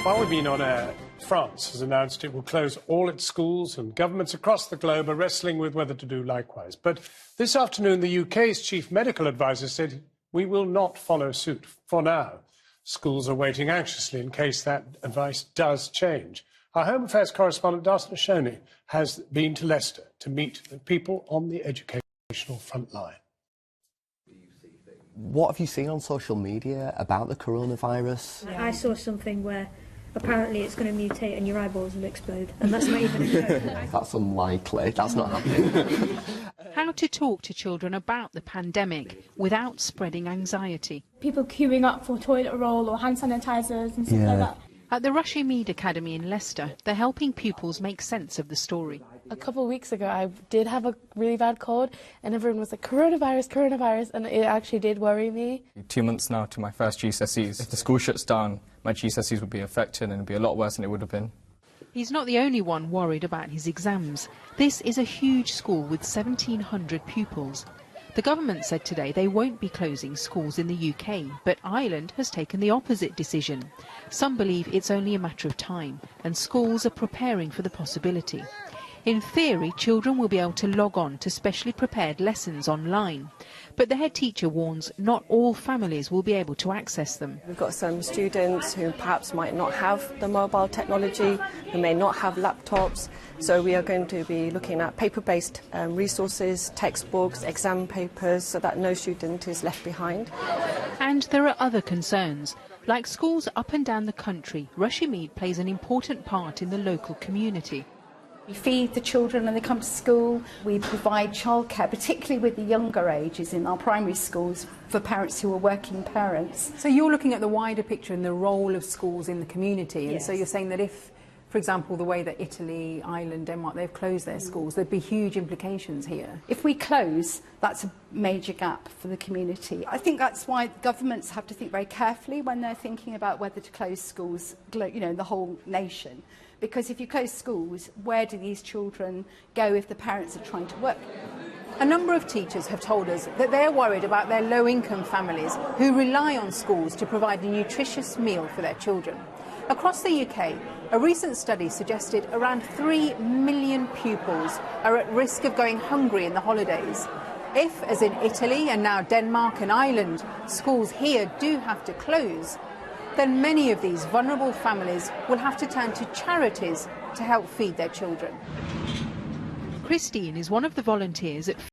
While we've been on air, France has announced it will close all its schools, and governments across the globe are wrestling with whether to do likewise. But this afternoon, the UK's chief medical advisor said we will not follow suit for now. Schools are waiting anxiously in case that advice does change. Our Home Affairs correspondent, Darshna Soni, has been to Leicester to meet with people on the educational front line. What have you seen on social media about the coronavirus? I saw something where apparently it's going to mutate and your eyeballs will explode, and that's not even a joke. That's unlikely. That's not happening. How to talk to children about the pandemic without spreading anxiety. People queuing up for toilet roll or hand sanitisers and stuff like that. At the Rushey Mead Academy in Leicester, they're helping pupils make sense of the story. A couple of weeks ago, I did have a really bad cold, and everyone was like, coronavirus, coronavirus, and it actually did worry me. 2 months now to my first GCSEs. If the school shuts down, my GCSEs would be affected and it would be a lot worse than it would have been. He's not the only one worried about his exams. This is a huge school with 1,700 pupils. The government said today they won't be closing schools in the UK, but Ireland has taken the opposite decision. Some believe it's only a matter of time, and schools are preparing for the possibility. In theory, children will be able to log on to specially prepared lessons online. But the head teacher warns not all families will be able to access them. We've got some students who perhaps might not have the mobile technology, who may not have laptops. So we are going to be looking at paper-based resources, textbooks, exam papers, so that no student is left behind. And there are other concerns. Like schools up and down the country, Rushey Mead plays an important part in the local community. We feed the children when they come to school. We provide childcare, particularly with the younger ages in our primary schools, for parents who are working parents. So you're looking at the wider picture and the role of schools in the community. And Yes. so you're saying that if, for example, the way that Italy, Ireland, Denmark, they've closed their schools, there'd be huge implications here. If we close, that's a major gap for the community. I think that's why governments have to think very carefully when they're thinking about whether to close schools, you know, the whole nation. Because if you close schools, where do these children go if the parents are trying to work? A number of teachers have told us that they're worried about their low-income families who rely on schools to provide a nutritious meal for their children. Across the UK, a recent study suggested around 3 million pupils are at risk of going hungry in the holidays. If, as in Italy and now Denmark and Ireland, schools here do have to close, then many of these vulnerable families will have to turn to charities to help feed their children. Christine is one of the volunteers at